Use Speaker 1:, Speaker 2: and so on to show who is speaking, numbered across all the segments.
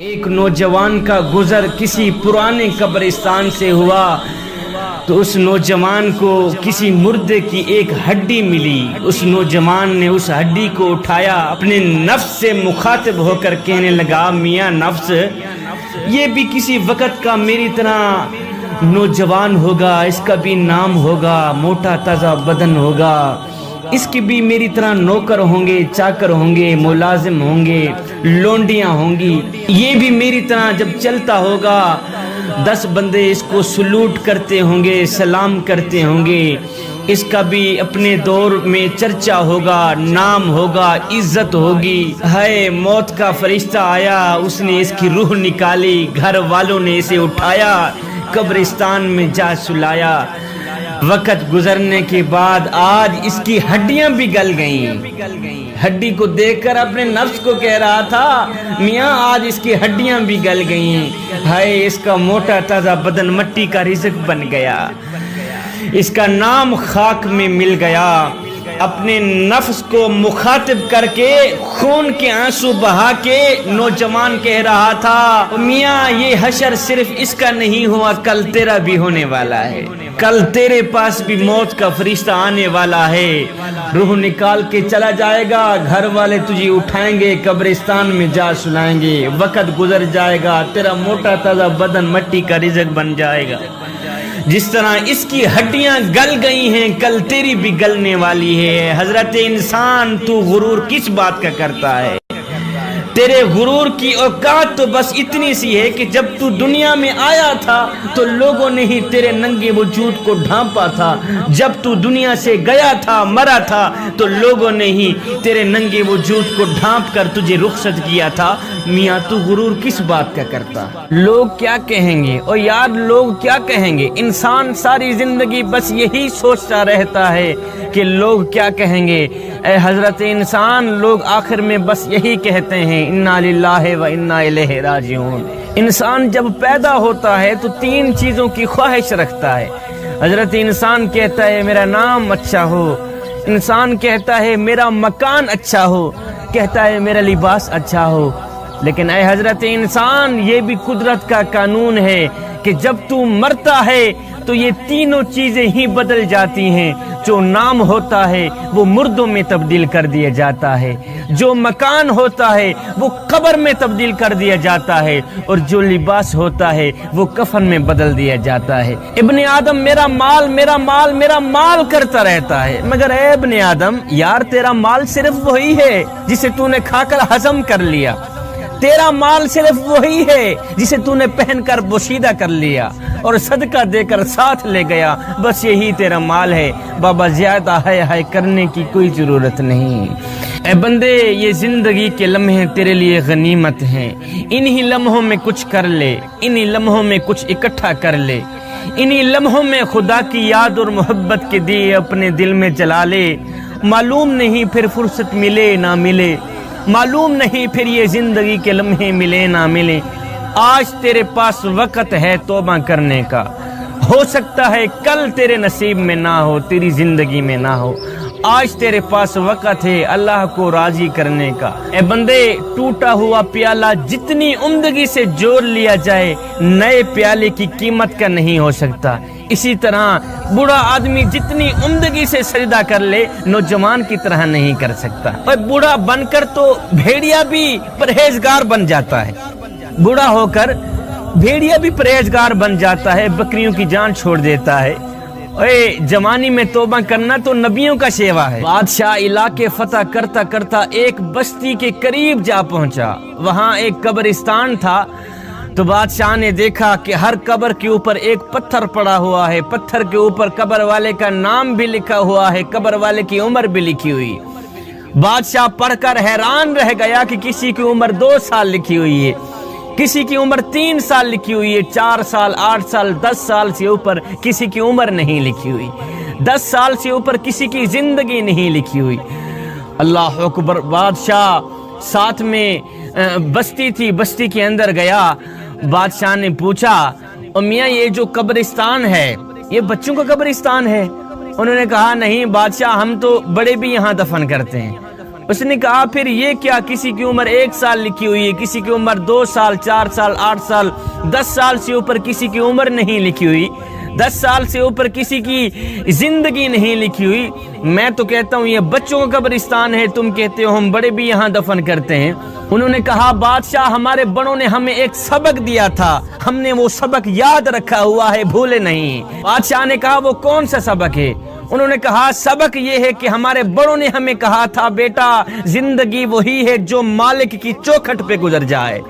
Speaker 1: ایک نوجوان کا گزر کسی پرانے قبرستان سے ہوا تو اس نوجوان کو کسی مردے کی ایک ہڈی ملی. اس نوجوان نے اس ہڈی کو اٹھایا، اپنے نفس سے مخاطب ہو کر کہنے لگا، میاں نفس، یہ بھی کسی وقت کا میری طرح نوجوان ہوگا، اس کا بھی نام ہوگا، موٹا تازہ بدن ہوگا، اس کی بھی میری طرح نوکر ہوں گے، چاکر ہوں گے، ملازم ہوں گے، لونڈیاں ہوں گی. یہ بھی میری طرح جب چلتا ہوگا 10 بندے اس کو سلوٹ کرتے ہوں گے، سلام کرتے ہوں گے. اس کا بھی اپنے دور میں چرچا ہوگا، نام ہوگا، عزت ہوگی. ہائے موت کا فرشتہ آیا، اس نے اس کی روح نکالی، گھر والوں نے اسے اٹھایا، قبرستان میں جا سلایا. وقت گزرنے کے بعد آج اس کی ہڈیاں بھی گل گئیں. ہڈی کو دیکھ کر اپنے نفس کو کہہ رہا تھا، میاں آج اس کی ہڈیاں بھی گل گئیں. ہائے اس کا موٹا تازہ بدن مٹی کا رزق بن گیا، اس کا نام خاک میں مل گیا. اپنے نفس کو مخاطب کر کے خون کے آنسو بہا کے نوجوان کہہ رہا تھا، میاں یہ حشر صرف اس کا نہیں ہوا، کل تیرا بھی ہونے والا ہے، کل تیرے پاس بھی موت کا فرشتہ آنے والا ہے، روح نکال کے چلا جائے گا، گھر والے تجھے اٹھائیں گے، قبرستان میں جا سلائیں گے، وقت گزر جائے گا، تیرا موٹا تازہ بدن مٹی کا رزق بن جائے گا. جس طرح اس کی ہڈیاں گل گئی ہیں، کل تیری بھی گلنے والی ہے. حضرت انسان تو غرور کس بات کا کرتا ہے؟ تیرے غرور کی اوقات تو بس اتنی سی ہے کہ جب تو دنیا میں آیا تھا تو لوگوں نے ہی تیرے ننگے وجود کو ڈھانپا تھا، جب تو دنیا سے گیا تھا، مرا تھا، تو لوگوں نے ہی تیرے ننگے وجود کو ڈھانپ کر تجھے رخصت کیا تھا. میاں تو غرور کس بات کا کرتا؟ لوگ کیا کہیں گے؟ اور یار لوگ کیا کہیں گے؟ انسان ساری زندگی بس یہی سوچتا رہتا ہے کہ لوگ کیا کہیں گے. اے حضرت انسان، لوگ آخر میں بس یہی کہتے ہیں، انا للہ و انا الیہ راجعون. انسان جب پیدا ہوتا ہے تو 3 چیزوں کی خواہش رکھتا ہے. حضرت انسان کہتا ہے میرا نام اچھا ہو، انسان کہتا ہے میرا مکان اچھا ہو، کہتا ہے میرا لباس اچھا ہو. لیکن اے حضرت انسان، یہ بھی قدرت کا قانون ہے کہ جب تو مرتا ہے تو یہ تینوں چیزیں ہی بدل جاتی ہیں. جو نام ہوتا ہے وہ مردوں میں تبدیل کر دیا جاتا ہے، جو مکان ہوتا ہے وہ قبر میں تبدیل کر دیا جاتا ہے، اور جو لباس ہوتا ہے وہ کفن میں بدل دیا جاتا ہے. ابن آدم میرا مال میرا مال میرا مال کرتا رہتا ہے، مگر اے ابن آدم، یار تیرا مال صرف وہی ہے جسے تو نے کھا کر ہضم کر لیا. تیرا مال صرف وہی ہے جسے تو نے پہن کر بوشیدہ کر لیا اور صدقہ دے کر ساتھ لے گیا، بس یہی تیرا مال ہے. بابا زیادہ ہائے کرنے کی کوئی ضرورت نہیں. اے بندے، یہ زندگی کے لمحے تیرے لیے غنیمت ہیں. انہی لمحوں میں کچھ کر لے، انہی لمحوں میں کچھ اکٹھا کر لے، انہی لمحوں میں خدا کی یاد اور محبت کے دیے اپنے دل میں جلا لے. معلوم نہیں پھر فرصت ملے نہ ملے، معلوم نہیں پھر یہ زندگی کے لمحے ملے نہ ملے. آج تیرے پاس وقت ہے توبہ کرنے کا، ہو سکتا ہے کل تیرے نصیب میں نہ ہو، تیری زندگی میں نہ ہو. آج تیرے پاس وقت ہے اللہ کو راضی کرنے کا. اے بندے، ٹوٹا ہوا پیالہ جتنی عمدگی سے جوڑ لیا جائے نئے پیالے کی قیمت کا نہیں ہو سکتا. اسی طرح بوڑھا آدمی جتنی عمدگی سے سجدہ کر لے نوجوان کی طرح نہیں کر سکتا. اور بوڑھا بن کر تو بھیڑیا بھی پرہیزگار بن جاتا ہے، بوڑھا ہو کر بھیڑیا بھی پرہیزگار بن جاتا ہے، بکریوں کی جان چھوڑ دیتا ہے. اے جوانی میں توبہ کرنا تو نبیوں کا شیوا ہے. بادشاہ علاقے فتح کرتا کرتا ایک بستی کے قریب جا پہنچا. وہاں ایک قبرستان تھا تو بادشاہ نے دیکھا کہ ہر قبر کے اوپر ایک پتھر پڑا ہوا ہے، پتھر کے اوپر قبر والے کا نام بھی لکھا ہوا ہے، قبر والے کی عمر بھی لکھی ہوئی. بادشاہ پڑھ کر حیران رہ گیا کہ کسی کی عمر 2 سال لکھی ہوئی ہے، کسی کی عمر 3 سال لکھی ہوئی ہے، 4 سال 8 سال 10 سال سے اوپر کسی کی عمر نہیں لکھی ہوئی، 10 سال سے اوپر کسی کی زندگی نہیں لکھی ہوئی. اللہ اکبر. بادشاہ ساتھ میں بستی تھی، بستی کے اندر گیا. بادشاہ نے پوچھا، او میاں یہ جو قبرستان ہے یہ بچوں کا قبرستان ہے؟ انہوں نے کہا نہیں بادشاہ، ہم تو بڑے بھی یہاں دفن کرتے ہیں.
Speaker 2: اس نے کہا پھر یہ کیا، کسی کی عمر 1 سال لکھی ہوئی ہے، کسی کی عمر 2 سال، 4 سال، 8 سال، 10 سال سے اوپر کسی کی عمر نہیں لکھی ہوئی، 10 سال سے اوپر کسی کی زندگی نہیں لکھی ہوئی۔ میں تو کہتا ہوں یہ بچوں کا قبرستان ہے، تم کہتے ہو ہم بڑے بھی یہاں دفن کرتے ہیں۔ انہوں نے کہا بادشاہ ہمارے بڑوں نے ہمیں ایک سبق دیا تھا، ہم نے وہ سبق یاد رکھا ہوا ہے، بھولے نہیں۔ بادشاہ نے کہا وہ کون سا سبق ہے؟ انہوں نے کہا سبق یہ ہے کہ ہمارے بڑوں نے ہمیں کہا تھا بیٹا زندگی وہی ہے جو مالک کی چوکھٹ پہ گزر جائے،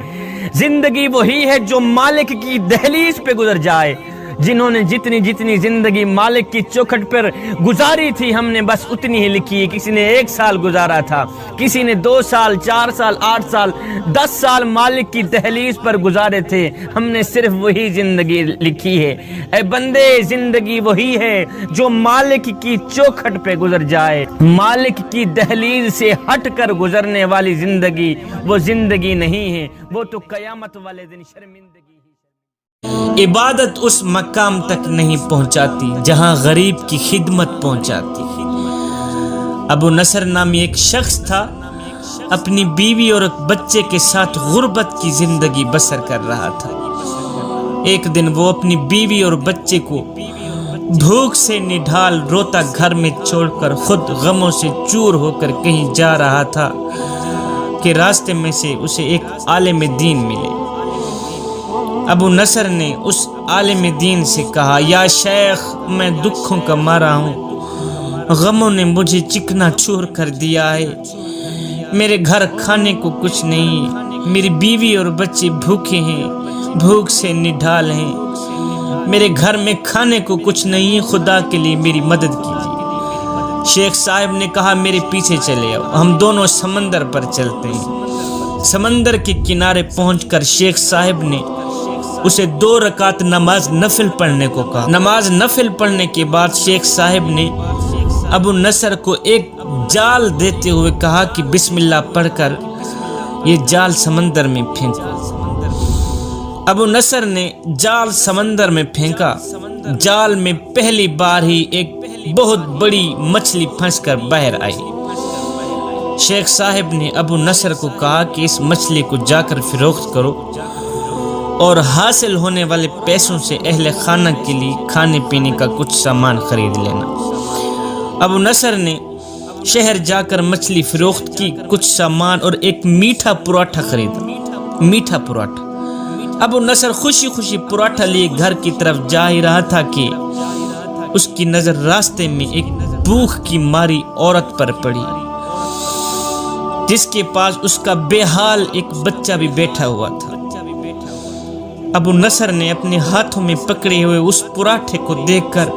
Speaker 2: زندگی وہی ہے جو مالک کی دہلیز پہ گزر جائے۔ جنہوں نے جتنی زندگی مالک کی چوکھٹ پر گزاری تھی ہم نے بس اتنی ہی لکھی ہے۔ کسی نے 1 سال گزارا تھا، کسی نے 2 سال، 4 سال، 8 سال، 10 سال مالک کی دہلیز پر گزارے تھے، ہم نے صرف وہی زندگی لکھی ہے۔ اے بندے زندگی وہی ہے جو مالک کی چوکھٹ پہ گزر جائے، مالک کی دہلیز سے ہٹ کر گزرنے والی زندگی وہ زندگی نہیں ہے، وہ تو قیامت والے دن شرمندگی۔
Speaker 3: عبادت اس مقام تک نہیں پہنچاتی جہاں غریب کی خدمت پہنچاتی۔ ابو نصر نامی ایک شخص تھا، اپنی بیوی اور ایک بچے کے ساتھ غربت کی زندگی بسر کر رہا تھا۔ ایک دن وہ اپنی بیوی اور بچے کو بھوک سے نڈھال روتا گھر میں چھوڑ کر خود غموں سے چور ہو کر کہیں جا رہا تھا کہ راستے میں سے اسے ایک عالم دین ملے۔ ابو نصر نے اس عالم دین سے کہا یا شیخ میں دکھوں کا مارا ہوں، غموں نے مجھے چکنا چور کر دیا ہے، میرے گھر کھانے کو کچھ نہیں، میری بیوی اور بچے بھوکے ہیں، بھوک سے نڈھال ہیں، میرے گھر میں کھانے کو کچھ نہیں، خدا کے لیے میری مدد کیجیے۔ شیخ صاحب نے کہا میرے پیچھے چلے آؤ، ہم دونوں سمندر پر چلتے ہیں۔ سمندر کے کنارے پہنچ کر شیخ صاحب نے اسے 2 رکعت نماز نفل پڑھنے کو کہا۔ نماز نفل پڑھنے کے بعد شیخ صاحب نے ابو نصر کو ایک جال دیتے ہوئے کہا کہ بسم اللہ پڑھ کر یہ جال سمندر میں پھینکو۔ ابو نصر نے جال سمندر میں پھینکا، جال میں پہلی بار ہی ایک بہت بڑی مچھلی پھنس کر باہر آئی۔ شیخ صاحب نے ابو نصر کو کہا کہ اس مچھلی کو جا کر فروخت کرو اور حاصل ہونے والے پیسوں سے اہل خانہ کے لیے کھانے پینے کا کچھ سامان خرید لینا۔ ابو نصر نے شہر جا کر مچھلی فروخت کی، کچھ سامان اور ایک میٹھا پراٹھا خریدا، میٹھا پراٹھا۔ ابو نصر خوشی خوشی پراٹھا لیے گھر کی طرف جا ہی رہا تھا کہ اس کی نظر راستے میں ایک بھوک کی ماری عورت پر پڑی، جس کے پاس اس کا بے حال ایک بچہ بھی بیٹھا ہوا تھا۔ ابو نصر نے اپنے ہاتھوں میں پکڑے ہوئے اس پراٹھے کو دیکھ کر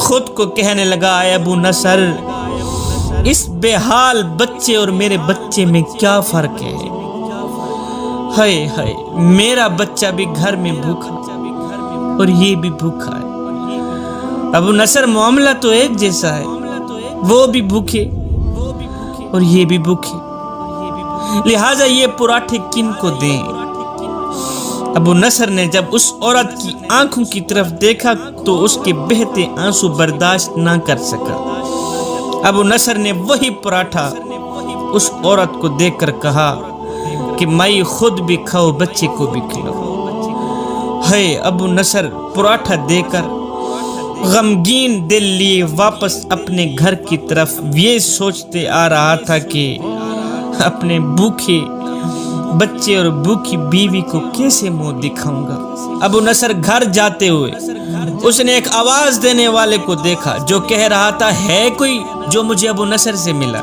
Speaker 3: خود کو کہنے لگا اے ابو نصر، اس بے حال بچے اور میرے بچے میں کیا فرق ہے؟ ہائے ہائے، میرا بچہ بھی گھر میں بھوکا اور یہ بھی بھوکا ہے۔ ابو نصر معاملہ تو ایک جیسا ہے، وہ بھی بھوکے اور یہ بھی بھوکے، لہٰذا یہ پراٹھے کن کو دیں؟ ابو نصر نے جب اس عورت کی آنکھوں کی طرف دیکھا تو اس کے بہتے آنسو برداشت نہ کر سکا۔ ابو نصر نے وہی پراٹھا اس عورت کو دے کر کہا کہ میں خود بھی کھاؤ، بچے کو بھی کھلاؤ۔ ہے ابو نصر پراٹھا دے کر غمگین دل لیے واپس اپنے گھر کی طرف یہ سوچتے آ رہا تھا کہ اپنے بھوکے بچے اور بھوکی بیوی کو کیسے منہ دکھاؤں گا۔ ابو نصر گھر جاتے ہوئے اس نے ایک آواز دینے والے کو دیکھا جو کہہ رہا تھا ہے کوئی جو مجھے ابو نصر سے ملا؟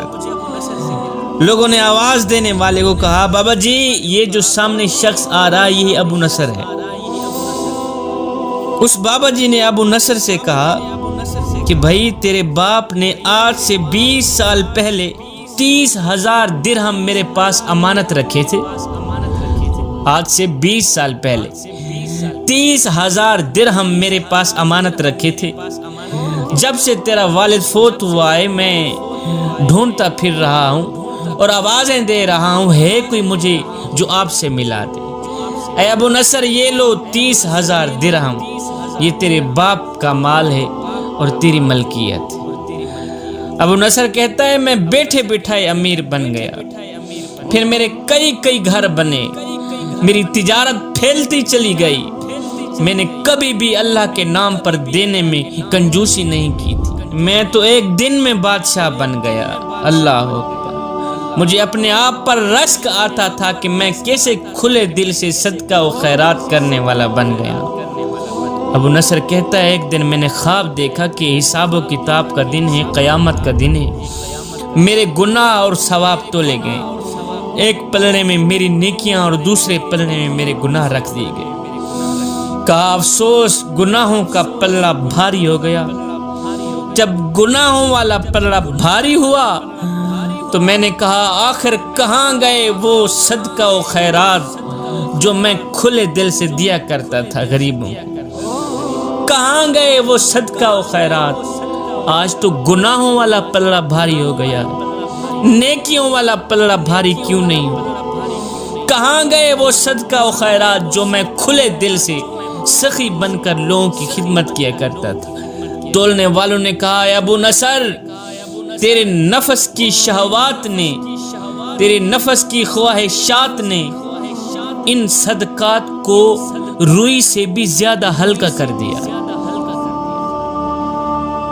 Speaker 3: لوگوں نے آواز دینے والے کو کہا بابا جی یہ جو سامنے شخص آ رہا یہی ابو نصر ہے۔ اس بابا جی نے ابو نصر سے کہا کہ بھائی تیرے باپ نے آج سے 20 سال پہلے 30,000 درہم میرے پاس امانت رکھے تھے۔ آج سے 20 سال پہلے 30,000 درہم میرے پاس امانت رکھے تھے۔ جب سے تیرا والد فوت ہوا ہے میں ڈھونڈتا پھر رہا ہوں اور آوازیں دے رہا ہوں ہے کوئی مجھے جو آپ سے ملا دے۔ اے ابو نصر یہ لو 30,000 درہم، یہ تیرے باپ کا مال ہے اور تیری ملکیت ہے۔ ابو نصر کہتا ہے میں بیٹھے بٹھائے امیر بن گیا، پھر میرے کئی گھر بنے، میری تجارت پھیلتی چلی گئی، میں نے کبھی بھی اللہ کے نام پر دینے میں کنجوسی نہیں کی تھی، میں تو ایک دن میں بادشاہ بن گیا۔ اللہ اکبر۔ مجھے اپنے آپ پر رشک آتا تھا کہ میں کیسے کھلے دل سے صدقہ و خیرات کرنے والا بن گیا۔ ابو نصر کہتا ہے ایک دن میں نے خواب دیکھا کہ حساب و کتاب کا دن ہے، قیامت کا دن ہے، میرے گناہ اور ثواب تولے گئے، ایک پلڑے میں میری نیکیاں اور دوسرے پلڑے میں میرے گناہ رکھ دیے گئے۔ کہا افسوس، گناہوں کا پلڑا بھاری ہو گیا۔ جب گناہوں والا پلڑا بھاری ہوا تو میں نے کہا آخر کہاں گئے وہ صدقہ و خیرات جو میں کھلے دل سے دیا کرتا تھا غریبوں کو؟ کہاں گئے وہ صدقہ و خیرات؟ آج تو گناہوں والا پلڑا بھاری ہو گیا، نیکیوں والا پلڑا بھاری کیوں نہیں ہوا؟ کہاں گئے وہ صدقہ و خیرات جو میں کھلے دل سے سخی بن کر لوگوں کی خدمت کیا کرتا تھا؟ تولنے والوں نے کہا اے ابو نصر، تیرے نفس کی شہوات نے، تیرے نفس کی خواہشات نے ان صدقات کو روئی سے بھی زیادہ ہلکا کر دیا۔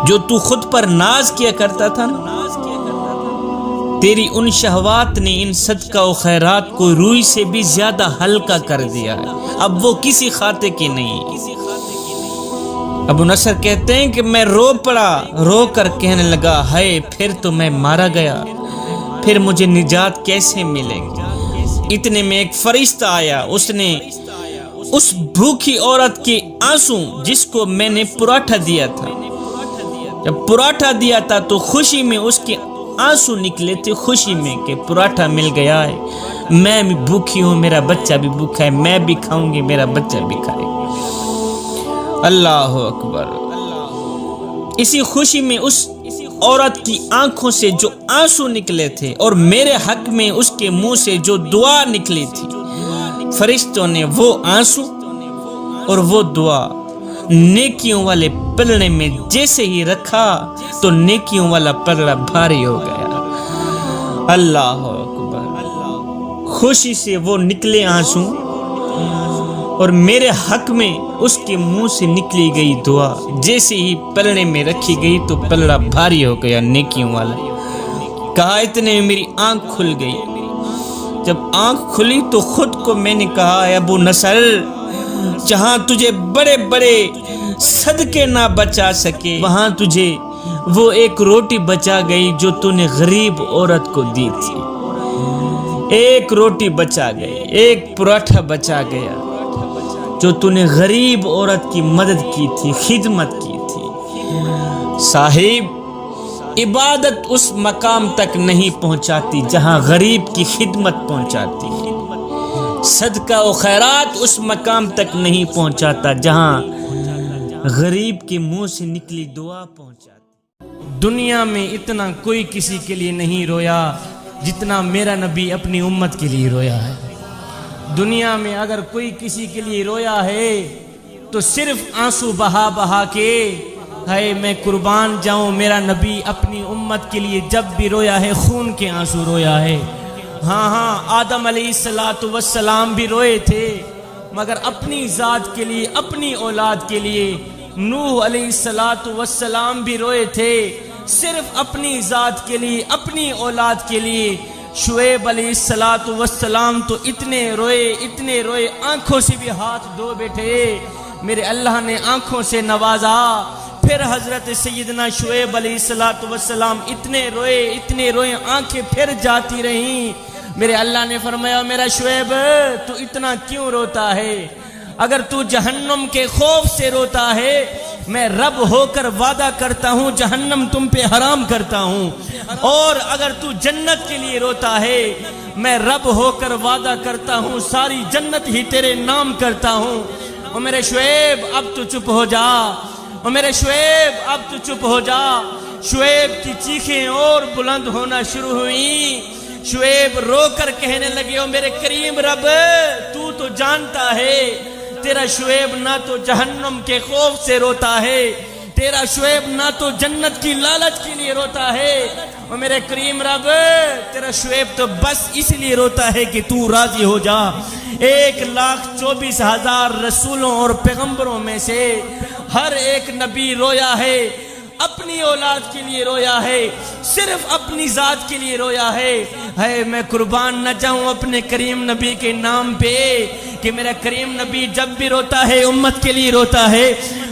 Speaker 3: جو تو خود پر ناز کیا کرتا تھا نا، تیری ان شہوات نے ان صدقہ و خیرات کو روئی سے بھی زیادہ ہلکا کر دیا ہے، اب وہ کسی خاطے کی نہیں۔ ابو نصر کہتے ہیں کہ میں رو پڑا، رو کر کہنے لگا ہائے پھر تو میں مارا گیا، پھر مجھے نجات کیسے ملے گی؟ اتنے میں ایک فرشتہ آیا، اس نے اس بھوکی عورت کے آنسو جس کو میں نے پراٹھا دیا تھا، جب پراٹھا دیا تھا تو خوشی میں اس کے آنسو نکلے تھے، خوشی میں کہ پراٹھا مل گیا ہے، میں بھی بھوکی ہوں، میرا بچہ بھی بھوکا ہے، میں بھی کھاؤں گی، میرا بچہ بھی کھائے گا۔ اللہ اکبر۔ اسی خوشی میں اس عورت کی آنکھوں سے جو آنسو نکلے تھے اور میرے حق میں اس کے منہ سے جو دعا نکلی تھی، فرشتوں نے وہ آنسو اور وہ دعا نیکیوں والے پلڑے میں جیسے ہی رکھا تو نیکیوں والا پلڑا بھاری ہو گیا۔ اللہ اکبر۔ خوشی سے وہ نکلے آنسو اور میرے حق میں اس کے منہ سے نکلی گئی دعا جیسے ہی پلڑے میں رکھی گئی تو پلڑا بھاری ہو گیا نیکیوں والا۔ کہا اتنے میں میری آنکھ کھل گئی، جب آنکھ کھلی تو خود کو میں نے کہا اے ابو نصر، جہاں تجھے بڑے بڑے صدقے نہ بچا سکے وہاں تجھے وہ ایک روٹی بچا گئی جو تو نے غریب عورت کو دی تھی، ایک روٹی بچا گئی، ایک پراٹھا بچا گیا جو تو نے غریب عورت کی مدد کی تھی، خدمت کی تھی۔ صاحب، عبادت اس مقام تک نہیں پہنچاتی جہاں غریب کی خدمت پہنچاتی ہے، صدقہ و خیرات اس مقام تک نہیں پہنچاتا جہاں غریب کے منہ سے نکلی دعا پہنچاتی۔
Speaker 1: دنیا میں اتنا کوئی کسی کے لیے نہیں رویا جتنا میرا نبی اپنی امت کے لیے رویا ہے۔ دنیا میں اگر کوئی کسی کے لیے رویا ہے تو صرف آنسو بہا بہا کے، ہے میں قربان جاؤں، میرا نبی اپنی امت کے لیے جب بھی رویا ہے خون کے آنسو رویا ہے۔ ہاں آدم علیہ السلام بھی روئے تھے مگر اپنی ذات کے لیے، اپنی اولاد کے لیے۔ نوح علیہ السلام بھی روئے تھے صرف اپنی ذات کے لیے، اپنی اولاد کے لیے۔ شعیب علیہ السلام تو اتنے روئے آنکھوں سے بھی ہاتھ دھو بیٹھے، میرے اللہ نے آنکھوں سے نوازا۔ پھر حضرت سیدنا شعیب علیہ السلام اتنے روئے آنکھیں پھر جاتی رہیں، میرے اللہ نے فرمایا میرا شعیب تو اتنا کیوں روتا ہے؟ اگر تو جہنم کے خوف سے روتا ہے، میں رب ہو کر وعدہ کرتا ہوں جہنم تم پہ حرام کرتا ہوں، اور اگر تو جنت کے لیے روتا ہے، میں رب ہو کر وعدہ کرتا ہوں ساری جنت ہی تیرے نام کرتا ہوں۔ اور میرے شعیب اب تو چپ ہو جا، اور میرے شعیب اب تو چپ ہو جا۔ شعیب کی چیخیں اور بلند ہونا شروع ہوئیں، شعیب رو کر کہنے لگے او میرے کریم رب، تو جانتا ہے تیرا شعیب نہ تو جہنم کے خوف سے روتا ہے، تیرا شعیب نہ تو جنت کی لالچ کے لیے روتا ہے، اور میرے کریم رب تیرا شعیب تو بس اس لیے روتا ہے کہ تو راضی ہو جا۔ 1,24,000 رسولوں اور پیغمبروں میں سے ہر ایک نبی رویا ہے، اپنی اولاد کے لیے رویا ہے، صرف اپنی ذات کے لیے رویا ہے میں قربان نہ جاؤں اپنے کریم نبی کے نام پہ کہ میرا کریم نبی جب بھی روتا ہے امت کے لیے روتا ہے،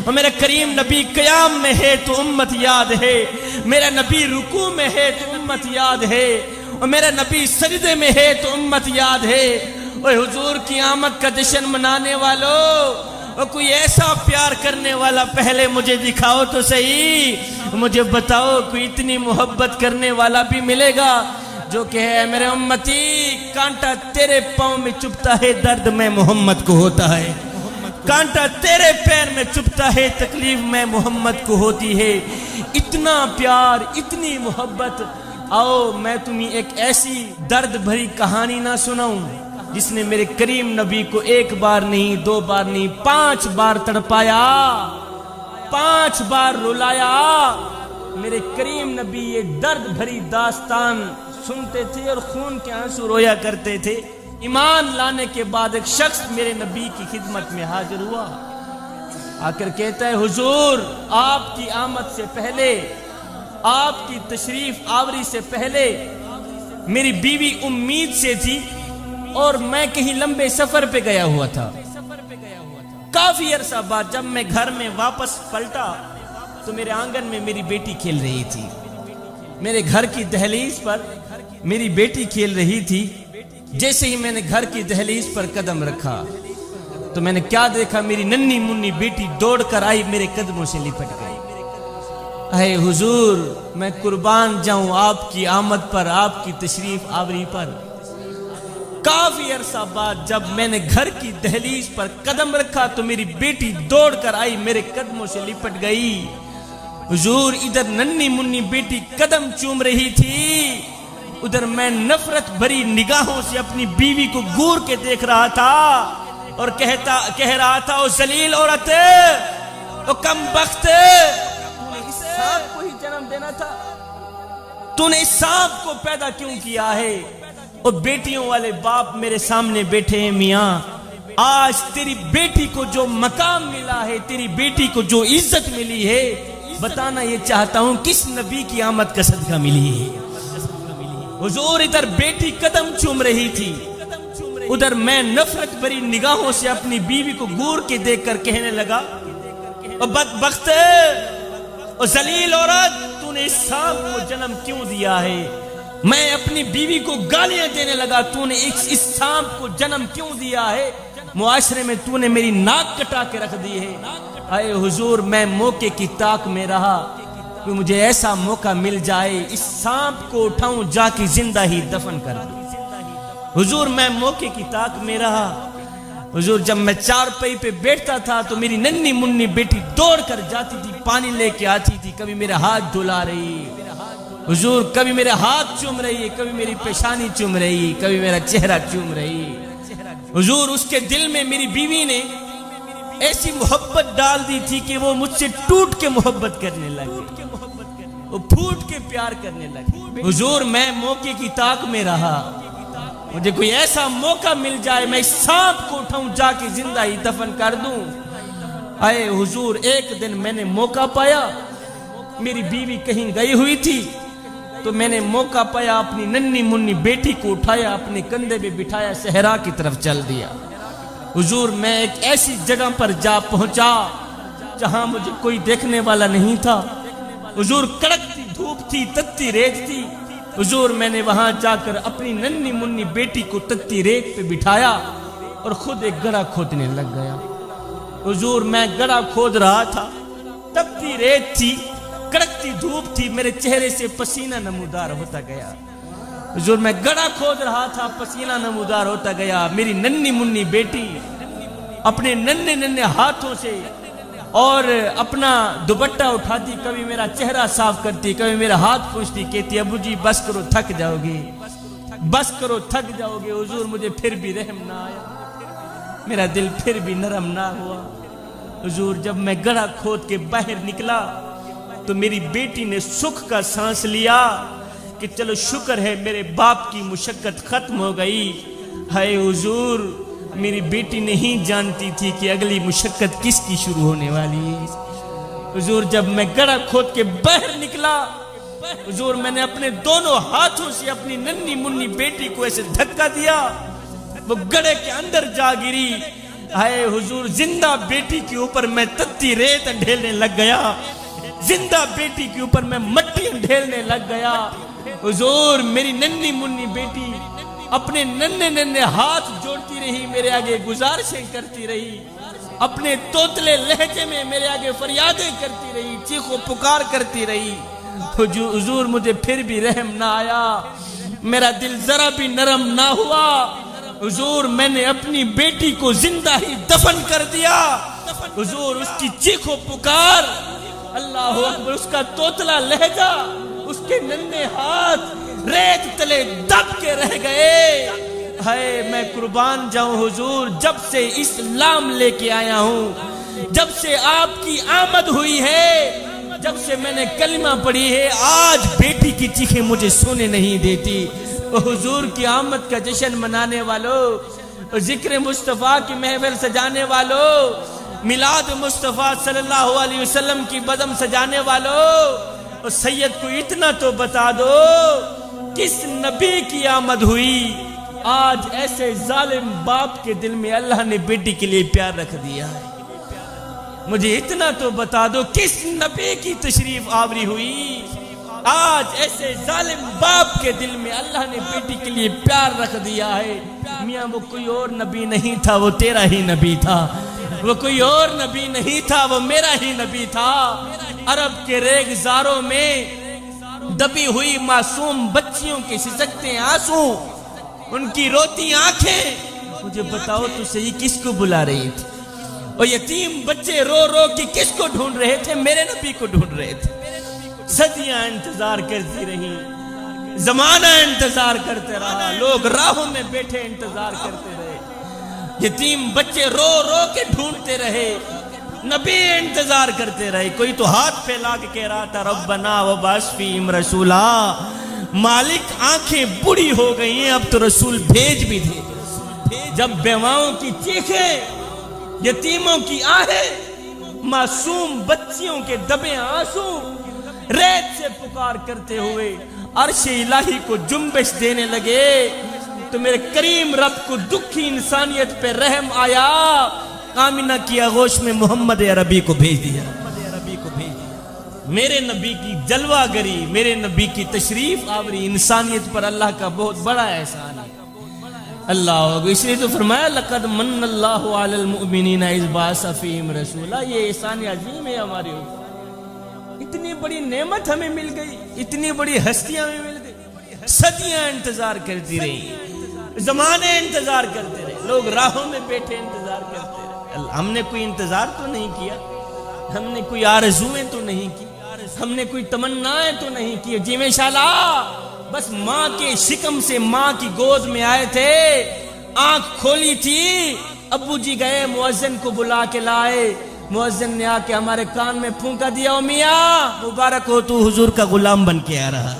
Speaker 1: اور میرا کریم نبی قیام میں ہے تو امت یاد ہے، میرا نبی رکوع میں ہے تو امت یاد ہے، اور میرا نبی سجدے میں ہے تو امت یاد ہے۔ اور حضور کی آمد کا جشن منانے والوں، اور کوئی ایسا پیار کرنے والا پہلے مجھے دکھاؤ تو صحیح، مجھے بتاؤ کوئی اتنی محبت کرنے والا بھی ملے گا جو کہ ہے میرے امتی کانٹا تیرے پاؤں میں چبھتا ہے درد میں محمد کو ہوتا ہے، کانٹا تیرے پیر میں چبھتا ہے تکلیف میں محمد کو ہوتی ہے۔ اتنا پیار، اتنی محبت۔ آؤ میں تمہیں ایک ایسی درد بھری کہانی نہ سناؤں جس نے میرے کریم نبی کو 1 بار نہیں، 2 بار نہیں، 5 بار تڑپایا، 5 بار رلایا۔ میرے کریم نبی یہ درد بھری داستان سنتے تھے اور خون کے آنسو رویا کرتے تھے۔ ایمان لانے کے بعد ایک شخص میرے نبی کی خدمت میں حاضر ہوا، آ کر کہتا ہے حضور آپ کی آمد سے پہلے، آپ کی تشریف آوری سے پہلے میری بیوی امید سے تھی اور میں کہیں لمبے سفر پہ گیا ہوا تھا۔ کافی عرصہ بعد جب میں گھر میں واپس پلٹا تو میرے آنگن میں میری بیٹی کھیل رہی تھی، میرے گھر کی دہلیز پر میری بیٹی کھیل رہی تھی۔ جیسے ہی میں نے گھر کی دہلیز پر قدم رکھا تو میں نے کیا دیکھا، میری ننھی منی بیٹی دوڑ کر آئی، میرے قدموں سے لپٹ گئی۔ اے حضور میں قربان جاؤں آپ کی آمد پر، آپ کی تشریف آوری پر۔ کافی عرصہ بعد جب میں نے گھر کی دہلیز پر قدم رکھا تو میری بیٹی دوڑ کر آئی، میرے قدموں سے لپٹ گئی۔ حضور ادھر ننھی منی بیٹی قدم چوم رہی تھی، ادھر میں نفرت بھری نگاہوں سے اپنی بیوی کو گور کے دیکھ رہا تھا اور کہہ رہا تھا او ذلیل عورت، او کم بخت، تو نے اس سانپ کو ہی جنم دینا تھا، تو نے اس سانپ کو پیدا کیوں کیا ہے؟ اور بیٹیوں والے باپ میرے سامنے بیٹھے ہیں، میاں آج تیری بیٹی کو جو مقام ملا ہے، تیری بیٹی کو جو عزت ملی ہے، بتانا یہ چاہتا ہوں کس نبی کی آمد کا صدقہ ملی ہے۔ حضور ادھر بیٹی قدم چوم رہی تھی، ادھر میں نفرت بھری نگاہوں سے اپنی بیوی کو گور کے دیکھ کر کہنے لگا او بدبخت، او ذلیل عورت، تو نے اس سانپ کو جنم کیوں دیا ہے؟ میں اپنی بیوی کو گالیاں دینے لگا، تو نے اس سانپ کو جنم کیوں دیا ہے؟ معاشرے میں تو نے میری ناک کٹا کے رکھ دی ہے۔ اے حضور میں موقع کی تاک میں رہا کہ مجھے ایسا موقع مل جائے اس سانپ کو اٹھاؤں جا کے زندہ ہی دفن کر دوں۔ حضور میں موقع کی تاک میں رہا۔ حضور جب میں چارپائی پہ بیٹھتا تھا تو میری ننھی منی بیٹی دوڑ کر جاتی تھی، پانی لے کے آتی تھی، کبھی میرے ہاتھ دھلا رہی، حضور کبھی میرے ہاتھ چوم رہی، کبھی میری پیشانی چوم رہی، کبھی میرا چہرہ چوم رہی۔ حضور اس کے دل میں میری بیوی نے ایسی محبت ڈال دی تھی کہ وہ مجھ سے ٹوٹ کے محبت کرنے لگی، وہ پھوٹ کے پیار کرنے لگی۔ حضور میں موقع کی تاک میں رہا، مجھے کوئی ایسا موقع مل جائے میں اس سانپ کو اٹھاؤں جا کے زندہ ہی دفن کر دوں۔ اے حضور ایک دن میں نے موقع پایا، میری بیوی کہیں گئی ہوئی تھی تو میں نے موقع پایا، اپنی ننھی منی بیٹی کو اٹھایا، اپنے کندھے پہ بٹھایا، صحرا کی طرف چل دیا۔ حضور میں ایک ایسی جگہ پر جا پہنچا جہاں مجھے کوئی دیکھنے والا نہیں تھا۔ حضور کڑکتی دھوپ تھی، تتی ریت تھی۔ حضور میں نے وہاں جا کر اپنی ننھی منی بیٹی کو تتی ریت پہ بٹھایا اور خود ایک گڑھا کھودنے لگ گیا۔ حضور میں گڑھا کھود رہا تھا، تپتی ریت تھی، کڑکتی دھوپ تھی، میرے چہرے سے پسینہ نمودار ہوتا گیا۔ حضور میں گڑھا کھود رہا تھا، پسینہ نمودار ہوتا گیا۔ میری ننھی منی بیٹی اپنے ننھے ننھے ہاتھوں سے اور اپنا دوپٹہ اٹھاتی، کبھی میرا چہرہ صاف کرتی، کبھی میرا ہاتھ پوچھتی، کہتی ابو جی بس کرو تھک جاؤ گے، بس کرو تھک جاؤ گے۔ حضور مجھے پھر بھی رحم نہ آیا، میرا دل پھر بھی نرم نہ ہوا۔
Speaker 3: حضور جب میں گڑھا کھود کے باہر نکلا تو میری بیٹی نے سکھ کا سانس لیا کہ چلو شکر ہے میرے باپ کی مشقت ختم ہو گئی. ہائے حضور میری بیٹی نہیں جانتی تھی کہ اگلی مشقت کس کی شروع ہونے والی ہے. حضور جب میں گڑھا کھود کے باہر نکلا حضور میں نے اپنے دونوں ہاتھوں سے اپنی ننھی منی بیٹی کو ایسے دھکا دیا, وہ گڑھے کے اندر جا گری. ہائے حضور زندہ بیٹی کے اوپر میں تتی ریت ڈھیلنے لگ گیا, زندہ بیٹی کے اوپر میں مٹی ڈھیلنے لگ گیا. حضور میری ننھی منی بیٹی اپنے ننھے ننھے ہاتھ جوڑتی رہی, میرے آگے گزارشیں کرتی رہی, اپنے توتلے لہجے میں میرے آگے فریادیں کرتی رہی, چیخ و پکار کرتی رہی. حضور مجھے پھر بھی رحم نہ آیا, میرا دل ذرا بھی نرم نہ ہوا. حضور میں نے اپنی بیٹی کو زندہ ہی دفن کر دیا. حضور اس کی چیخ و پکار, اللہ اکبر, اس کا توتلا لہجہ, اس کے ننھے ہاتھ ریت تلے دب کے رہ گئے. ہائے میں قربان جاؤں حضور, جب سے اسلام لے کے آیا ہوں, جب سے آپ کی آمد ہوئی ہے, جب سے میں نے کلمہ پڑھی ہے, آج بیٹی کی چیخیں مجھے سونے نہیں دیتی. حضور کی آمد کا جشن منانے والوں, ذکر مصطفیٰ کی محفل سجانے والوں, میلاد مصطفیٰ صلی اللہ علیہ وسلم کی بزم سجانے والوں, سید کو اتنا تو بتا دو کس نبی کی آمد ہوئی. آج ایسے ظالم باپ کے دل میں اللہ نے بیٹی کے لیے پیار رکھ دیا ہے. مجھے اتنا تو بتا دو کس نبی کی تشریف آوری ہوئی. آج ایسے ظالم باپ کے دل میں اللہ نے بیٹی کے لیے پیار رکھ دیا ہے. میاں وہ کوئی اور نبی نہیں تھا, وہ تیرا ہی نبی تھا. وہ کوئی اور نبی نہیں تھا, وہ میرا ہی نبی تھا. عرب کے ریگزاروں میں دبی ہوئی معصوم بچیوں کے سسکتے آنسو, ان کی روتی آنکھیں, مجھے بتاؤ تو صحیح کس کو بلا رہی تھی. اور یتیم بچے رو رو کے کس کو ڈھونڈ رہے تھے, میرے نبی کو ڈھونڈ رہے تھے. صدیاں انتظار کرتی رہی, زمانہ انتظار کرتے رہا, لوگ راہوں میں بیٹھے انتظار کرتے رہے, یتیم بچے رو رو کے ڈھونڈتے رہے, نبی انتظار کرتے رہے. کوئی تو ہاتھ پھیلا کے کہہ رہا تھا ربنا وبعث فیہم رسولا, مالک آنکھیں بڑی ہو گئی ہیں, اب تو رسول بھیج بھی دے. جب بیواؤں کی چیخیں, یتیموں کی آہیں, معصوم بچیوں کے دبے آنسو ریت سے پکار کرتے ہوئے عرش الہی کو جنبش دینے لگے, تو میرے کریم رب کو دکھی انسانیت پہ رحم آیا. آمینہ کی آغوش میں محمد عربی کو بھیج دیا. میرے نبی کی جلوہ گری, میرے نبی کی تشریف آوری انسانیت پر اللہ کا بہت بڑا احسان ہے. اللہ, اس لیے تو فرمایا لقد من اللہ علی المؤمنین اذ بعث فیہم رسولا. یہ احسان عظیم ہے ہمارے اوپر. اتنی بڑی نعمت ہمیں مل گئی, اتنی بڑی ہستیاں ہمیں مل گئی. صدیاں انتظار کرتی رہی, زمانے انتظار کرتے رہے, لوگ راہوں میں بیٹھے انتظار کرتے رہے. ہم نے کوئی انتظار تو نہیں کیا, ہم نے کوئی آرزویں تو نہیں کی, ہم نے کوئی تمنائیں تو نہیں کی. جی میں شالا بس ماں کے شکم سے ماں کی گود میں آئے تھے, آنکھ کھولی تھی, ابو جی گئے مؤذن کو بلا کے لائے. مؤذن نے آ کے ہمارے کان میں پھونکا دیا, او میاں مبارک ہو تو حضور کا غلام بن کے آ رہا.